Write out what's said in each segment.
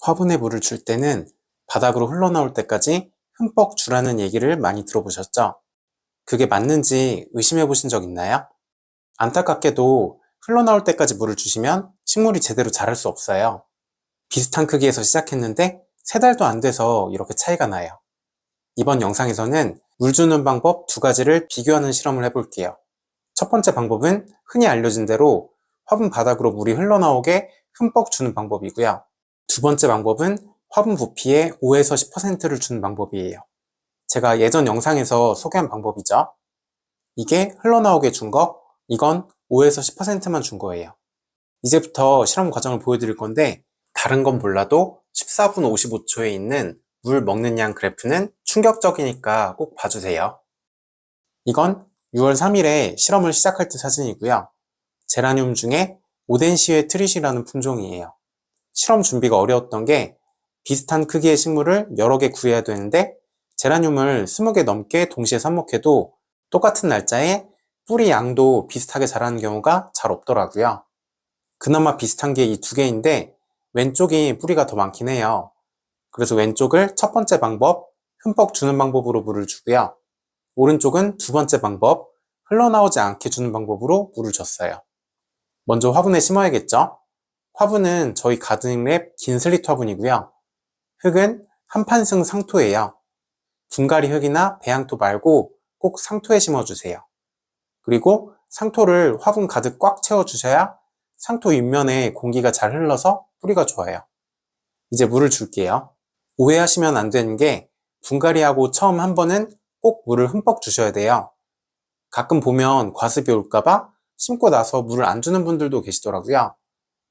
화분에 물을 줄 때는 바닥으로 흘러나올 때까지 흠뻑 주라는 얘기를 많이 들어보셨죠? 그게 맞는지 의심해 보신 적 있나요? 안타깝게도 흘러나올 때까지 물을 주시면 식물이 제대로 자랄 수 없어요. 비슷한 크기에서 시작했는데 3달도 안 돼서 이렇게 차이가 나요. 이번 영상에서는 물 주는 방법 2가지를 비교하는 실험을 해볼게요. 첫 번째 방법은 흔히 알려진 대로 화분 바닥으로 물이 흘러나오게 흠뻑 주는 방법이고요. 두 번째 방법은 화분 부피의 5에서 10%를 주는 방법이에요. 제가 예전 영상에서 소개한 방법이죠. 이게 흘러나오게 준 거, 이건 5에서 10%만 준 거예요. 이제부터 실험 과정을 보여드릴 건데 다른 건 몰라도 14분 55초에 있는 물 먹는 양 그래프는 충격적이니까 꼭 봐주세요. 이건 6월 3일에 실험을 시작할 때 사진이고요. 제라늄 중에 오덴시에 트릿이라는 품종이에요. 실험 준비가 어려웠던 게 비슷한 크기의 식물을 여러 개 구해야 되는데 제라늄을 20개 넘게 동시에 삽목해도 똑같은 날짜에 뿌리 양도 비슷하게 자라는 경우가 잘 없더라고요. 그나마 비슷한 게 이 2개인데 왼쪽이 뿌리가 더 많긴 해요. 그래서 왼쪽을 첫 번째 방법, 흠뻑 주는 방법으로 물을 주고요. 오른쪽은 두 번째 방법, 흘러나오지 않게 주는 방법으로 물을 줬어요. 먼저 화분에 심어야겠죠? 화분은 저희 가든랩 긴 슬릿 화분이고요. 흙은 한판승 상토예요. 분갈이 흙이나 배양토 말고 꼭 상토에 심어주세요. 그리고 상토를 화분 가득 꽉 채워주셔야 상토 윗면에 공기가 잘 흘러서 뿌리가 좋아요. 이제 물을 줄게요. 오해하시면 안 되는 게 분갈이하고 처음 한 번은 꼭 물을 흠뻑 주셔야 돼요. 가끔 보면 과습이 올까봐 심고 나서 물을 안 주는 분들도 계시더라고요.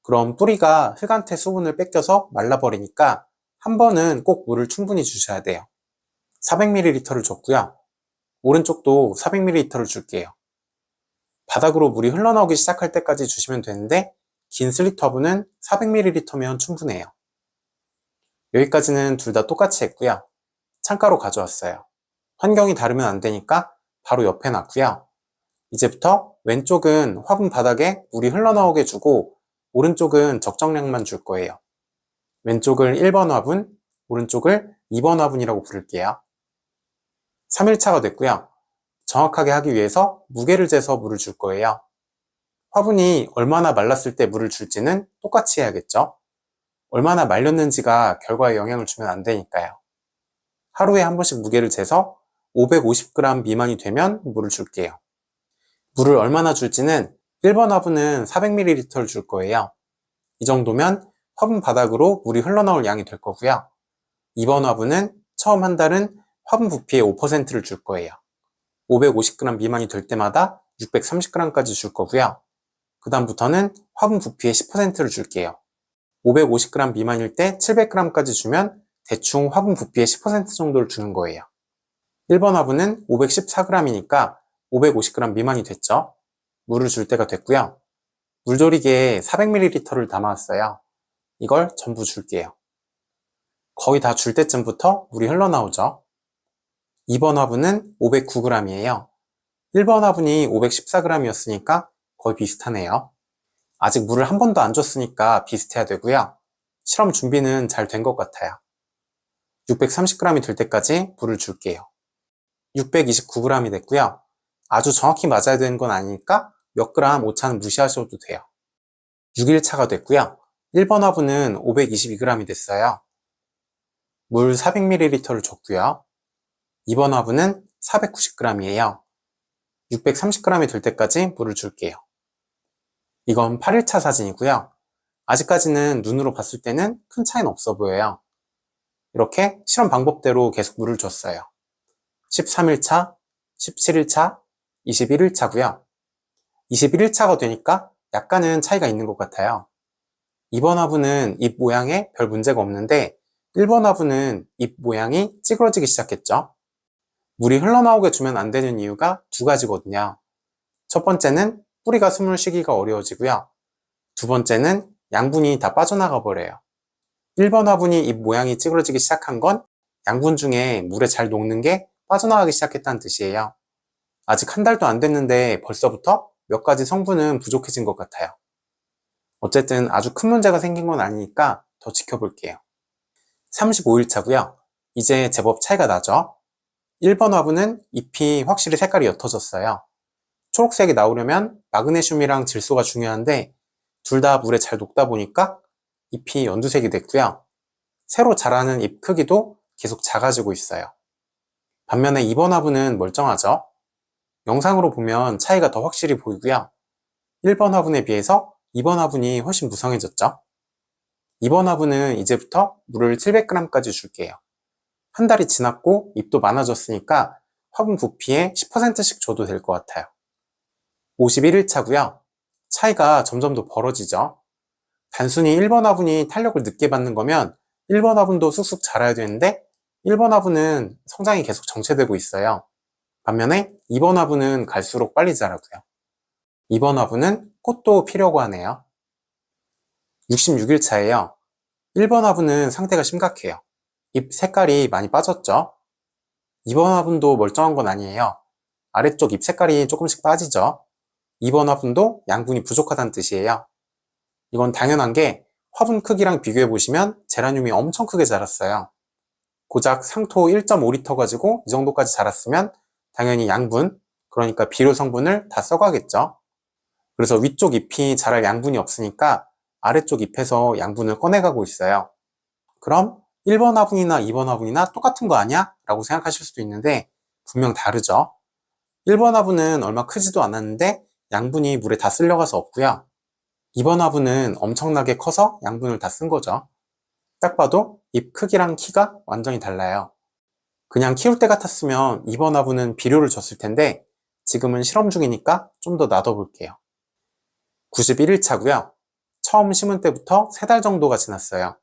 그럼 뿌리가 흙한테 수분을 뺏겨서 말라버리니까 한 번은 꼭 물을 충분히 주셔야 돼요. 400ml를 줬고요. 오른쪽도 400ml를 줄게요. 바닥으로 물이 흘러나오기 시작할 때까지 주시면 되는데 긴 슬릿 화분은 400ml면 충분해요. 여기까지는 둘 다 똑같이 했고요. 창가로 가져왔어요. 환경이 다르면 안 되니까 바로 옆에 놨고요. 이제부터 왼쪽은 화분 바닥에 물이 흘러나오게 주고 오른쪽은 적정량만 줄 거예요. 왼쪽을 1번 화분, 오른쪽을 2번 화분이라고 부를게요. 3일차가 됐고요. 정확하게 하기 위해서 무게를 재서 물을 줄 거예요. 화분이 얼마나 말랐을 때 물을 줄지는 똑같이 해야겠죠? 얼마나 말렸는지가 결과에 영향을 주면 안 되니까요. 하루에 한 번씩 무게를 재서 550g 미만이 되면 물을 줄게요. 물을 얼마나 줄지는 1번 화분은 400ml를 줄 거예요. 이 정도면 화분 바닥으로 물이 흘러나올 양이 될 거고요. 2번 화분은 처음 한 달은 화분 부피의 5%를 줄 거예요. 550g 미만이 될 때마다 630g까지 줄 거고요. 그 다음부터는 화분 부피의 10%를 줄게요. 550g 미만일 때 700g까지 주면 대충 화분 부피의 10% 정도를 주는 거예요. 1번 화분은 514g이니까 550g 미만이 됐죠. 물을 줄 때가 됐고요. 물조리개에 400ml를 담아왔어요. 이걸 전부 줄게요. 거의 다 줄 때쯤부터 물이 흘러나오죠. 2번 화분은 509g이에요. 1번 화분이 514g이었으니까 거의 비슷하네요. 아직 물을 한 번도 안 줬으니까 비슷해야 되고요. 실험 준비는 잘 된 것 같아요. 630g이 될 때까지 물을 줄게요. 629g이 됐고요. 아주 정확히 맞아야 되는 건 아니니까 몇 그램 오차는 무시하셔도 돼요. 6일차가 됐고요. 1번 화분은 522g이 됐어요. 물 400ml를 줬고요. 2번 화분은 490g이에요. 630g이 될 때까지 물을 줄게요. 이건 8일차 사진이고요. 아직까지는 눈으로 봤을 때는 큰 차이는 없어 보여요. 이렇게 실험 방법대로 계속 물을 줬어요. 13일차, 17일차, 21일차고요. 21일차가 되니까 약간은 차이가 있는 것 같아요. 2번 화분은 잎 모양에 별 문제가 없는데 1번 화분은 잎 모양이 찌그러지기 시작했죠. 물이 흘러나오게 주면 안 되는 이유가 2가지거든요. 첫 번째는 뿌리가 숨을 쉬기가 어려워지고요. 두 번째는 양분이 다 빠져나가 버려요. 1번 화분이 잎 모양이 찌그러지기 시작한 건 양분 중에 물에 잘 녹는 게 빠져나가기 시작했다는 뜻이에요. 아직 한 달도 안 됐는데 벌써부터 몇 가지 성분은 부족해진 것 같아요. 어쨌든 아주 큰 문제가 생긴 건 아니니까 더 지켜볼게요. 35일 차고요. 이제 제법 차이가 나죠? 1번 화분은 잎이 확실히 색깔이 옅어졌어요. 초록색이 나오려면 마그네슘이랑 질소가 중요한데 둘 다 물에 잘 녹다 보니까 잎이 연두색이 됐고요. 새로 자라는 잎 크기도 계속 작아지고 있어요. 반면에 2번 화분은 멀쩡하죠? 영상으로 보면 차이가 더 확실히 보이고요. 1번 화분에 비해서 2번 화분이 훨씬 무성해졌죠? 2번 화분은 이제부터 물을 700g까지 줄게요. 한 달이 지났고 잎도 많아졌으니까 화분 부피의 10%씩 줘도 될 것 같아요. 51일 차고요. 차이가 점점 더 벌어지죠. 단순히 1번 화분이 탄력을 늦게 받는 거면 1번 화분도 쑥쑥 자라야 되는데 1번 화분은 성장이 계속 정체되고 있어요. 반면에 2번 화분은 갈수록 빨리 자라고요. 2번 화분은 꽃도 피려고 하네요. 66일 차예요. 1번 화분은 상태가 심각해요. 잎 색깔이 많이 빠졌죠? 2번 화분도 멀쩡한 건 아니에요. 아래쪽 잎 색깔이 조금씩 빠지죠? 2번 화분도 양분이 부족하다는 뜻이에요. 이건 당연한 게 화분 크기랑 비교해 보시면 제라늄이 엄청 크게 자랐어요. 고작 상토 1.5리터 가지고 이 정도까지 자랐으면 당연히 양분, 그러니까 비료 성분을 다 써가겠죠. 그래서 위쪽 잎이 자랄 양분이 없으니까 아래쪽 잎에서 양분을 꺼내가고 있어요. 그럼 1번 화분이나 2번 화분이나 똑같은 거 아니야? 라고 생각하실 수도 있는데 분명 다르죠. 1번 화분은 얼마 크지도 않았는데 양분이 물에 다 쓸려가서 없고요. 2번 화분은 엄청나게 커서 양분을 다 쓴 거죠. 딱 봐도 잎 크기랑 키가 완전히 달라요. 그냥 키울 때 같았으면 2번 화분은 비료를 줬을 텐데 지금은 실험 중이니까 좀 더 놔둬볼게요. 91일 차고요. 처음 심은 때부터 3달 정도가 지났어요.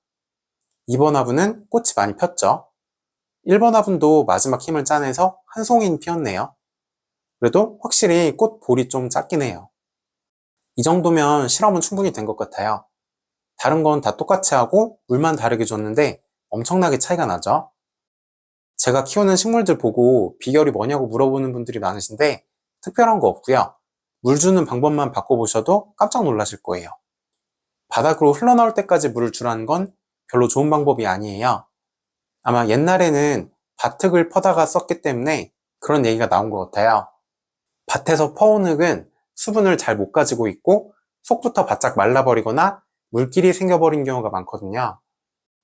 2번 화분은 꽃이 많이 폈죠. 1번 화분도 마지막 힘을 짜내서 한 송이는 피었네요. 그래도 확실히 꽃 볼이 좀 작긴 해요. 이 정도면 실험은 충분히 된 것 같아요. 다른 건 다 똑같이 하고 물만 다르게 줬는데 엄청나게 차이가 나죠. 제가 키우는 식물들 보고 비결이 뭐냐고 물어보는 분들이 많으신데 특별한 거 없고요. 물 주는 방법만 바꿔보셔도 깜짝 놀라실 거예요. 바닥으로 흘러나올 때까지 물을 주라는 건 별로 좋은 방법이 아니에요. 아마 옛날에는 밭흙을 퍼다가 썼기 때문에 그런 얘기가 나온 것 같아요. 밭에서 퍼온 흙은 수분을 잘 못 가지고 있고 속부터 바짝 말라버리거나 물길이 생겨버린 경우가 많거든요.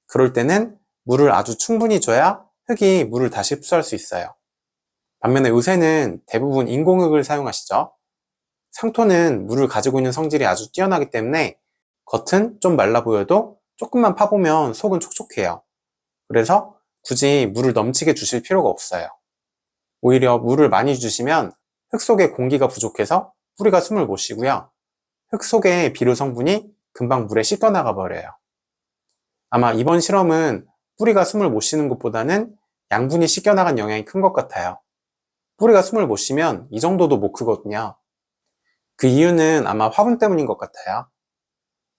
그럴 때는 물을 아주 충분히 줘야 흙이 물을 다시 흡수할 수 있어요. 반면에 요새는 대부분 인공흙을 사용하시죠. 상토는 물을 가지고 있는 성질이 아주 뛰어나기 때문에 겉은 좀 말라 보여도 조금만 파보면 속은 촉촉해요. 그래서 굳이 물을 넘치게 주실 필요가 없어요. 오히려 물을 많이 주시면 흙 속에 공기가 부족해서 뿌리가 숨을 못 쉬고요. 흙 속의 비료 성분이 금방 물에 씻겨나가 버려요. 아마 이번 실험은 뿌리가 숨을 못 쉬는 것보다는 양분이 씻겨나간 영향이 큰 것 같아요. 뿌리가 숨을 못 쉬면 이 정도도 못 크거든요. 그 이유는 아마 화분 때문인 것 같아요.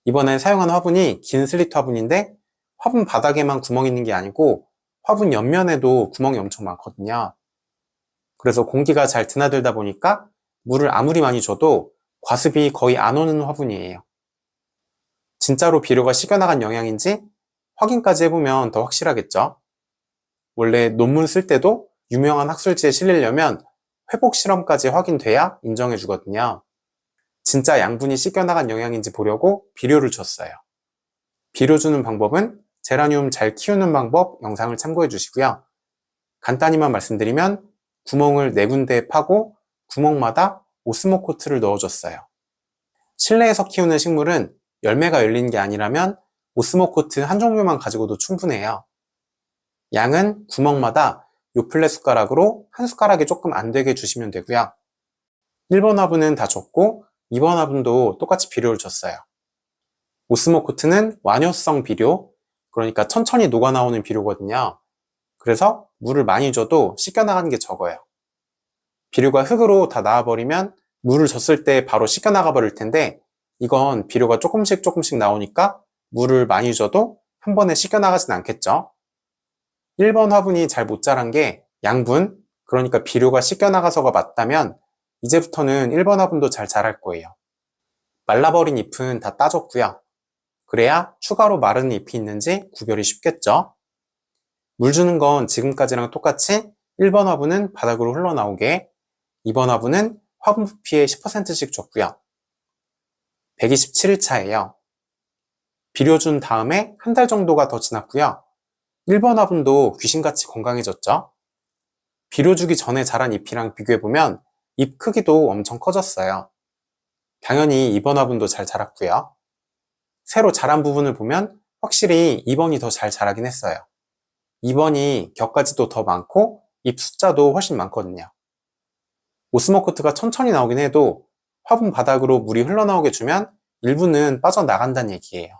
이번에 사용한 화분이 긴 슬리트 화분인데 화분 바닥에만 구멍이 있는 게 아니고 화분 옆면에도 구멍이 엄청 많거든요. 그래서 공기가 잘 드나들다 보니까 물을 아무리 많이 줘도 과습이 거의 안 오는 화분이에요. 진짜로 비료가 식어나간 영향인지 확인까지 해보면 더 확실하겠죠. 원래 논문 쓸 때도 유명한 학술지에 실리려면 회복 실험까지 확인돼야 인정해 주거든요. 진짜 양분이 씻겨나간 영향인지 보려고 비료를 줬어요. 비료 주는 방법은 제라늄 잘 키우는 방법 영상을 참고해 주시고요. 간단히만 말씀드리면 구멍을 4군데에 파고 구멍마다 오스모코트를 넣어줬어요. 실내에서 키우는 식물은 열매가 열리는 게 아니라면 오스모코트 한 종류만 가지고도 충분해요. 양은 구멍마다 요플레 숟가락으로 한 숟가락이 조금 안 되게 주시면 되고요. 1번 화분은 다 줬고 2번 화분도 똑같이 비료를 줬어요. 오스모코트는 완효성 비료, 그러니까 천천히 녹아나오는 비료거든요. 그래서 물을 많이 줘도 씻겨나가는 게 적어요. 비료가 흙으로 다 나와버리면 물을 줬을 때 바로 씻겨나가 버릴 텐데 이건 비료가 조금씩 나오니까 물을 많이 줘도 한 번에 씻겨나가진 않겠죠. 1번 화분이 잘 못 자란 게 양분, 그러니까 비료가 씻겨나가서가 맞다면 이제부터는 1번 화분도 잘 자랄 거예요. 말라버린 잎은 다 따줬고요. 그래야 추가로 마른 잎이 있는지 구별이 쉽겠죠. 물 주는 건 지금까지랑 똑같이 1번 화분은 바닥으로 흘러나오게, 2번 화분은 화분 부피의 10%씩 줬고요. 127일차예요. 비료 준 다음에 한 달 정도가 더 지났고요. 1번 화분도 귀신같이 건강해졌죠. 비료 주기 전에 자란 잎이랑 비교해보면 잎 크기도 엄청 커졌어요. 당연히 2번 화분도 잘 자랐고요. 새로 자란 부분을 보면 확실히 2번이 더 잘 자라긴 했어요. 2번이 격가지도 더 많고 잎 숫자도 훨씬 많거든요. 오스모코트가 천천히 나오긴 해도 화분 바닥으로 물이 흘러나오게 주면 일부는 빠져나간다는 얘기예요.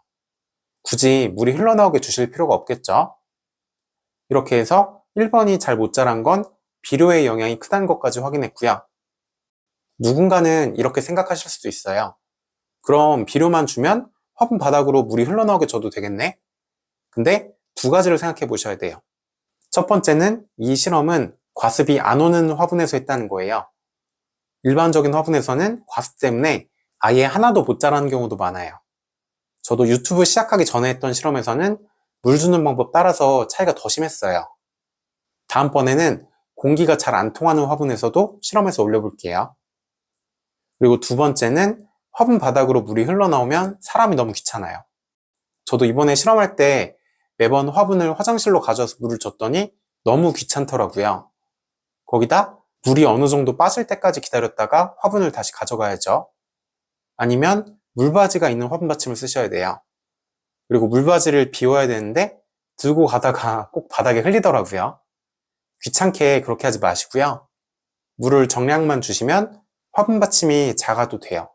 굳이 물이 흘러나오게 주실 필요가 없겠죠? 이렇게 해서 1번이 잘 못 자란 건 비료의 영향이 크다는 것까지 확인했고요. 누군가는 이렇게 생각하실 수도 있어요. 그럼 비료만 주면 화분 바닥으로 물이 흘러나오게 줘도 되겠네? 근데 두 가지를 생각해 보셔야 돼요. 첫 번째는 이 실험은 과습이 안 오는 화분에서 했다는 거예요. 일반적인 화분에서는 과습 때문에 아예 하나도 못 자라는 경우도 많아요. 저도 유튜브 시작하기 전에 했던 실험에서는 물 주는 방법 따라서 차이가 더 심했어요. 다음번에는 공기가 잘 안 통하는 화분에서도 실험해서 올려볼게요. 그리고 두 번째는 화분 바닥으로 물이 흘러나오면 사람이 너무 귀찮아요. 저도 이번에 실험할 때 매번 화분을 화장실로 가져와서 물을 줬더니 너무 귀찮더라고요. 거기다 물이 어느 정도 빠질 때까지 기다렸다가 화분을 다시 가져가야죠. 아니면 물바지가 있는 화분 받침을 쓰셔야 돼요. 그리고 물바지를 비워야 되는데 들고 가다가 꼭 바닥에 흘리더라고요. 귀찮게 그렇게 하지 마시고요. 물을 정량만 주시면 화분 받침이 작아도 돼요.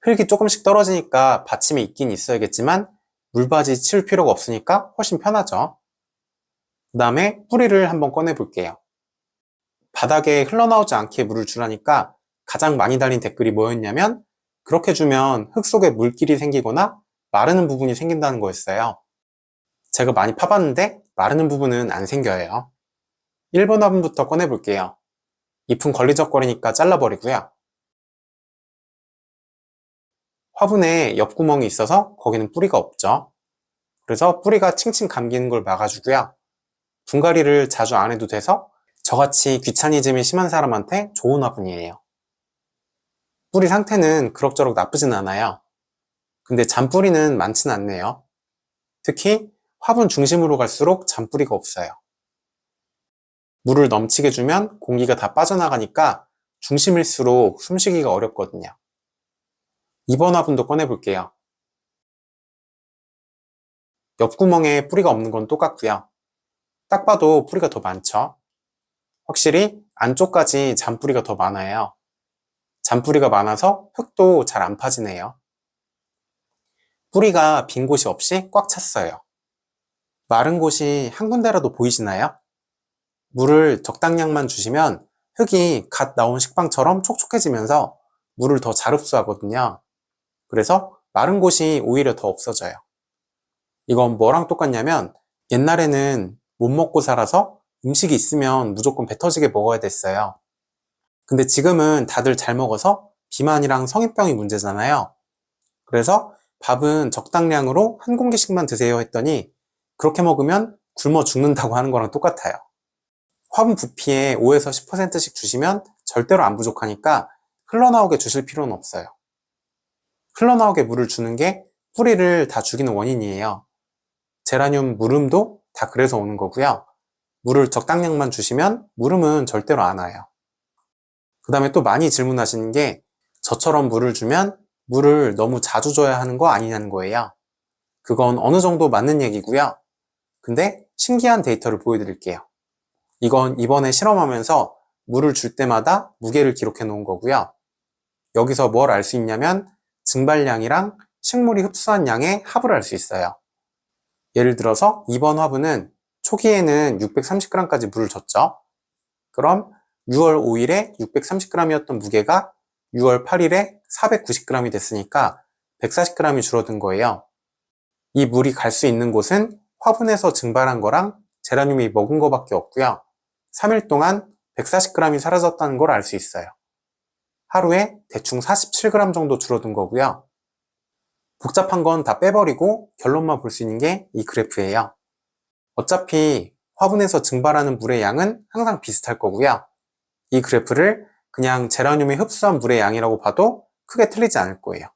흙이 조금씩 떨어지니까 받침이 있긴 있어야겠지만 물바지 치울 필요가 없으니까 훨씬 편하죠. 그 다음에 뿌리를 한번 꺼내 볼게요. 바닥에 흘러나오지 않게 물을 주라니까 가장 많이 달린 댓글이 뭐였냐면 그렇게 주면 흙 속에 물길이 생기거나 마르는 부분이 생긴다는 거였어요. 제가 많이 파봤는데 마르는 부분은 안 생겨요. 1번 화분부터 꺼내 볼게요. 잎은 걸리적거리니까 잘라버리고요. 화분에 옆구멍이 있어서 거기는 뿌리가 없죠. 그래서 뿌리가 칭칭 감기는 걸 막아주고요. 분갈이를 자주 안 해도 돼서 저같이 귀차니즘이 심한 사람한테 좋은 화분이에요. 뿌리 상태는 그럭저럭 나쁘진 않아요. 근데 잔뿌리는 많진 않네요. 특히 화분 중심으로 갈수록 잔뿌리가 없어요. 물을 넘치게 주면 공기가 다 빠져나가니까 중심일수록 숨쉬기가 어렵거든요. 2번 화분도 꺼내볼게요. 옆구멍에 뿌리가 없는 건 똑같고요. 딱 봐도 뿌리가 더 많죠. 확실히 안쪽까지 잔뿌리가 더 많아요. 잔뿌리가 많아서 흙도 잘 안 파지네요. 뿌리가 빈 곳이 없이 꽉 찼어요. 마른 곳이 한 군데라도 보이시나요? 물을 적당량만 주시면 흙이 갓 나온 식빵처럼 촉촉해지면서 물을 더 잘 흡수하거든요. 그래서 마른 곳이 오히려 더 없어져요. 이건 뭐랑 똑같냐면 옛날에는 못 먹고 살아서 음식이 있으면 무조건 배 터지게 먹어야 됐어요. 근데 지금은 다들 잘 먹어서 비만이랑 성인병이 문제잖아요. 그래서 밥은 적당량으로 한 공기씩만 드세요 했더니 그렇게 먹으면 굶어 죽는다고 하는 거랑 똑같아요. 화분 부피에 5에서 10%씩 주시면 절대로 안 부족하니까 흘러나오게 주실 필요는 없어요. 흘러나오게 물을 주는 게 뿌리를 다 죽이는 원인이에요. 제라늄 물음도 다 그래서 오는 거고요. 물을 적당량만 주시면 물음은 절대로 안 와요. 그 다음에 또 많이 질문하시는 게 저처럼 물을 주면 물을 너무 자주 줘야 하는 거 아니냐는 거예요. 그건 어느 정도 맞는 얘기고요. 근데 신기한 데이터를 보여드릴게요. 이건 이번에 실험하면서 물을 줄 때마다 무게를 기록해 놓은 거고요. 여기서 뭘 알 수 있냐면 증발량이랑 식물이 흡수한 양의 합을 알 수 있어요. 예를 들어서 이번 화분은 초기에는 630g까지 물을 줬죠. 그럼 6월 5일에 630g이었던 무게가 6월 8일에 490g이 됐으니까 140g이 줄어든 거예요. 이 물이 갈 수 있는 곳은 화분에서 증발한 거랑 제라늄이 먹은 거밖에 없고요. 3일 동안 140g이 사라졌다는 걸 알 수 있어요. 하루에 대충 47g 정도 줄어든 거고요. 복잡한 건 다 빼버리고 결론만 볼 수 있는 게 이 그래프예요. 어차피 화분에서 증발하는 물의 양은 항상 비슷할 거고요. 이 그래프를 그냥 제라늄이 흡수한 물의 양이라고 봐도 크게 틀리지 않을 거예요.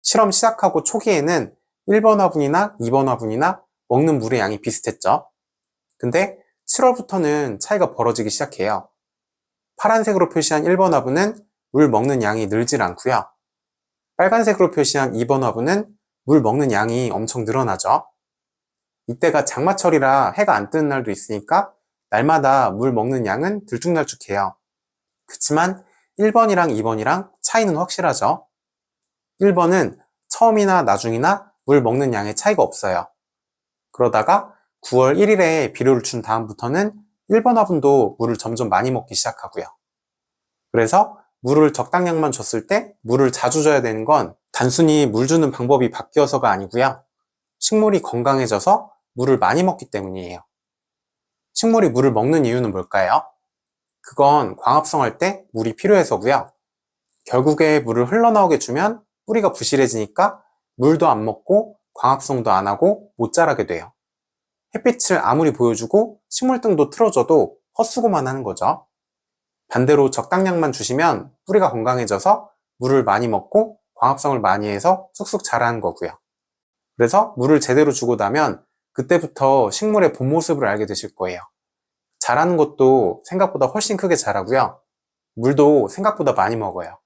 실험 시작하고 초기에는 1번 화분이나 2번 화분이나 먹는 물의 양이 비슷했죠. 근데 7월부터는 차이가 벌어지기 시작해요. 파란색으로 표시한 1번 화분은 물 먹는 양이 늘질 않고요. 빨간색으로 표시한 2번 화분은 물 먹는 양이 엄청 늘어나죠. 이때가 장마철이라 해가 안 뜨는 날도 있으니까 날마다 물 먹는 양은 들쭉날쭉해요. 그치만 1번이랑 2번이랑 차이는 확실하죠. 1번은 처음이나 나중이나 물 먹는 양의 차이가 없어요. 그러다가 9월 1일에 비료를 준 다음부터는 1번 화분도 물을 점점 많이 먹기 시작하고요. 그래서 물을 적당량만 줬을 때 물을 자주 줘야 되는 건 단순히 물 주는 방법이 바뀌어서가 아니고요. 식물이 건강해져서 물을 많이 먹기 때문이에요. 식물이 물을 먹는 이유는 뭘까요? 그건 광합성할 때 물이 필요해서고요. 결국에 물을 흘러나오게 주면 뿌리가 부실해지니까 물도 안 먹고 광합성도 안 하고 못 자라게 돼요. 햇빛을 아무리 보여주고 식물등도 틀어줘도 헛수고만 하는 거죠. 반대로 적당량만 주시면 뿌리가 건강해져서 물을 많이 먹고 광합성을 많이 해서 쑥쑥 자라는 거고요. 그래서 물을 제대로 주고 나면 그때부터 식물의 본 모습을 알게 되실 거예요. 자라는 것도 생각보다 훨씬 크게 자라고요. 물도 생각보다 많이 먹어요.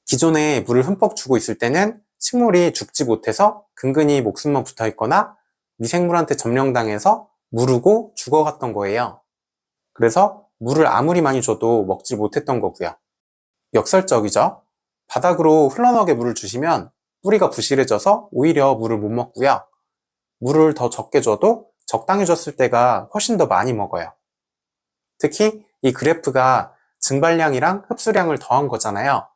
기존에 물을 흠뻑 주고 있을 때는 식물이 죽지 못해서 근근히 목숨만 붙어 있거나 미생물한테 점령당해서 무르고 죽어갔던 거예요. 그래서 물을 아무리 많이 줘도 먹지 못했던 거고요. 역설적이죠? 바닥으로 흘러나오게 물을 주시면 뿌리가 부실해져서 오히려 물을 못 먹고요. 물을 더 적게 줘도 적당히 줬을 때가 훨씬 더 많이 먹어요. 특히 이 그래프가 증발량이랑 흡수량을 더한 거잖아요.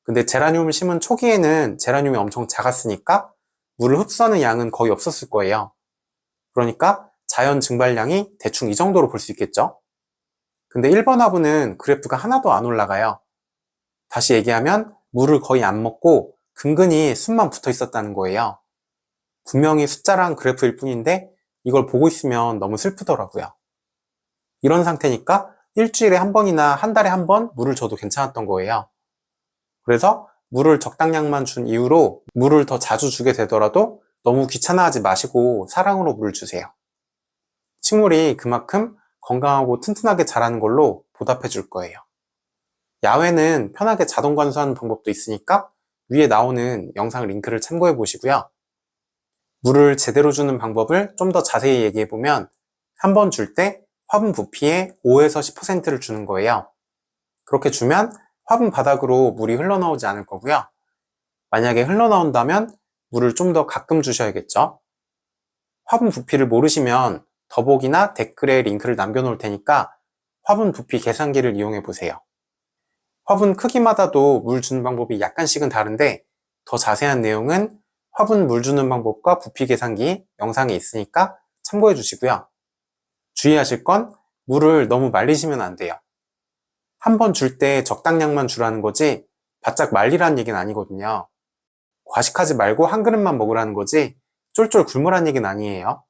근데 제라늄을 심은 초기에는 제라늄이 엄청 작았으니까 물을 흡수하는 양은 거의 없었을 거예요. 그러니까 자연 증발량이 대충 이 정도로 볼 수 있겠죠? 근데 1번 화분은 그래프가 하나도 안 올라가요. 다시 얘기하면 물을 거의 안 먹고 근근히 숨만 붙어 있었다는 거예요. 분명히 숫자랑 그래프일 뿐인데 이걸 보고 있으면 너무 슬프더라고요. 이런 상태니까 일주일에 한 번이나 한 달에 한 번 물을 줘도 괜찮았던 거예요. 그래서 물을 적당량만 준 이후로 물을 더 자주 주게 되더라도 너무 귀찮아하지 마시고 사랑으로 물을 주세요. 식물이 그만큼 건강하고 튼튼하게 자라는 걸로 보답해 줄 거예요. 야외는 편하게 자동 관수하는 방법도 있으니까 위에 나오는 영상 링크를 참고해 보시고요. 물을 제대로 주는 방법을 좀 더 자세히 얘기해 보면 한 번 줄 때 화분 부피의 5에서 10%를 주는 거예요. 그렇게 주면 화분 바닥으로 물이 흘러나오지 않을 거고요. 만약에 흘러나온다면 물을 좀 더 가끔 주셔야겠죠. 화분 부피를 모르시면 더보기나 댓글에 링크를 남겨놓을 테니까 화분 부피 계산기를 이용해 보세요. 화분 크기마다도 물 주는 방법이 약간씩은 다른데 더 자세한 내용은 화분 물 주는 방법과 부피 계산기 영상에 있으니까 참고해 주시고요. 주의하실 건 물을 너무 말리시면 안 돼요. 한 번 줄 때 적당량만 주라는 거지 바짝 말리라는 얘기는 아니거든요. 과식하지 말고 한 그릇만 먹으라는 거지 쫄쫄 굶으라는 얘기는 아니에요.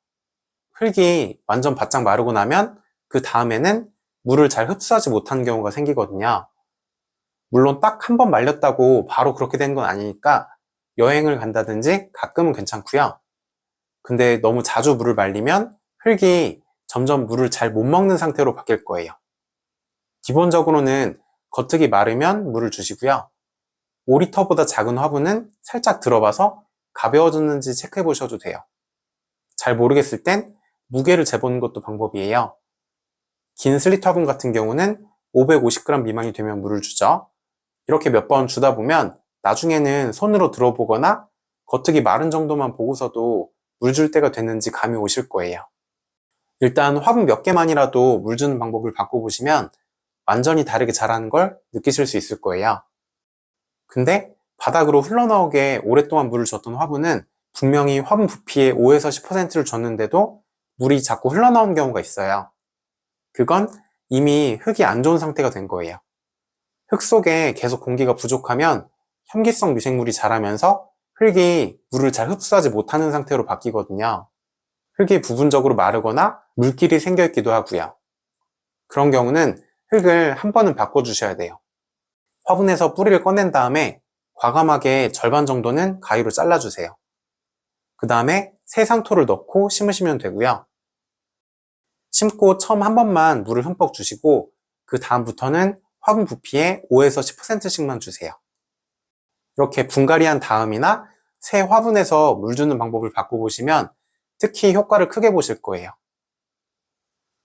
흙이 완전 바짝 마르고 나면 그 다음에는 물을 잘 흡수하지 못하는 경우가 생기거든요. 물론 딱 한 번 말렸다고 바로 그렇게 되는 건 아니니까 여행을 간다든지 가끔은 괜찮고요. 근데 너무 자주 물을 말리면 흙이 점점 물을 잘 못 먹는 상태로 바뀔 거예요. 기본적으로는 겉흙이 마르면 물을 주시고요. 5리터보다 작은 화분은 살짝 들어봐서 가벼워졌는지 체크해 보셔도 돼요. 잘 모르겠을 땐 무게를 재보는 것도 방법이에요. 긴 슬릿 화분 같은 경우는 550g 미만이 되면 물을 주죠. 이렇게 몇 번 주다 보면 나중에는 손으로 들어보거나 겉흙이 마른 정도만 보고서도 물 줄 때가 됐는지 감이 오실 거예요. 일단 화분 몇 개만이라도 물 주는 방법을 바꿔보시면 완전히 다르게 자라는 걸 느끼실 수 있을 거예요. 근데 바닥으로 흘러나오게 오랫동안 물을 줬던 화분은 분명히 화분 부피의 5에서 10%를 줬는데도 물이 자꾸 흘러나오는 경우가 있어요. 그건 이미 흙이 안 좋은 상태가 된 거예요. 흙 속에 계속 공기가 부족하면 혐기성 미생물이 자라면서 흙이 물을 잘 흡수하지 못하는 상태로 바뀌거든요. 흙이 부분적으로 마르거나 물길이 생겨 있기도 하고요. 그런 경우는 흙을 한 번은 바꿔주셔야 돼요. 화분에서 뿌리를 꺼낸 다음에 과감하게 절반 정도는 가위로 잘라주세요. 그 다음에 새 상토를 넣고 심으시면 되고요. 심고 처음 한 번만 물을 흠뻑 주시고 그 다음부터는 화분 부피의 5에서 10%씩만 주세요. 이렇게 분갈이한 다음이나 새 화분에서 물 주는 방법을 바꿔보시면 특히 효과를 크게 보실 거예요.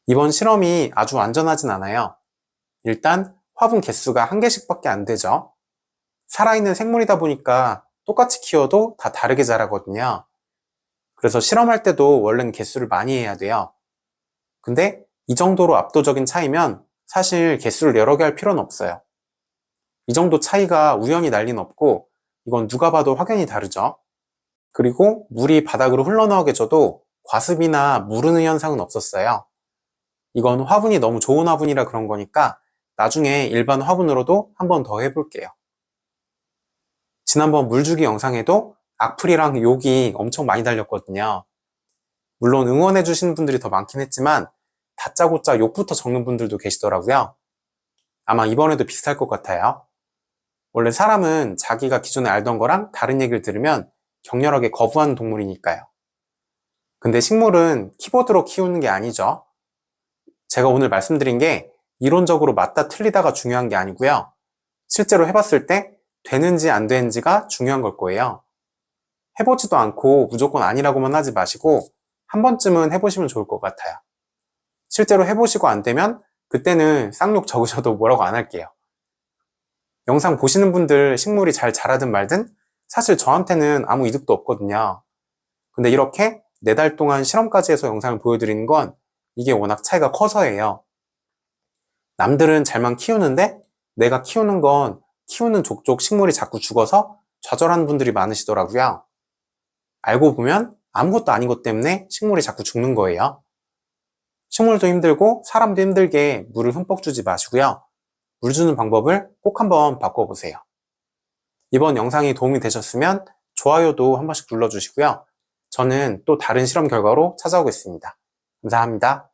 이번 실험이 아주 안전하진 않아요. 일단 화분 개수가 한 개씩밖에 안 되죠. 살아있는 생물이다 보니까 똑같이 키워도 다 다르게 자라거든요. 그래서 실험할 때도 원래는 개수를 많이 해야 돼요. 근데 이 정도로 압도적인 차이면 사실 개수를 여러 개 할 필요는 없어요. 이 정도 차이가 우연히 날 리는 없고 이건 누가 봐도 확연히 다르죠. 그리고 물이 바닥으로 흘러나오게 줘도 과습이나 무르는 현상은 없었어요. 이건 화분이 너무 좋은 화분이라 그런 거니까 나중에 일반 화분으로도 한 번 더 해볼게요. 지난번 물주기 영상에도 악플이랑 욕이 엄청 많이 달렸거든요. 물론 응원해주시는 분들이 더 많긴 했지만 다짜고짜 욕부터 적는 분들도 계시더라고요. 아마 이번에도 비슷할 것 같아요. 원래 사람은 자기가 기존에 알던 거랑 다른 얘기를 들으면 격렬하게 거부하는 동물이니까요. 근데 식물은 키보드로 키우는 게 아니죠. 제가 오늘 말씀드린 게 이론적으로 맞다 틀리다가 중요한 게 아니고요. 실제로 해봤을 때 되는지 안 되는지가 중요한 걸 거예요. 해보지도 않고 무조건 아니라고만 하지 마시고 한 번쯤은 해보시면 좋을 것 같아요. 실제로 해보시고 안 되면 그때는 쌍욕 적으셔도 뭐라고 안 할게요. 영상 보시는 분들 식물이 잘 자라든 말든 사실 저한테는 아무 이득도 없거든요. 근데 이렇게 4달 동안 실험까지 해서 영상을 보여드리는 건 이게 워낙 차이가 커서예요. 남들은 잘만 키우는데 내가 키우는 건 키우는 족족 식물이 자꾸 죽어서 좌절하는 분들이 많으시더라고요. 알고 보면 아무것도 아닌 것 때문에 식물이 자꾸 죽는 거예요. 식물도 힘들고 사람도 힘들게 물을 흠뻑 주지 마시고요. 물 주는 방법을 꼭 한번 바꿔보세요. 이번 영상이 도움이 되셨으면 좋아요도 한 번씩 눌러주시고요. 저는 또 다른 실험 결과로 찾아오겠습니다. 감사합니다.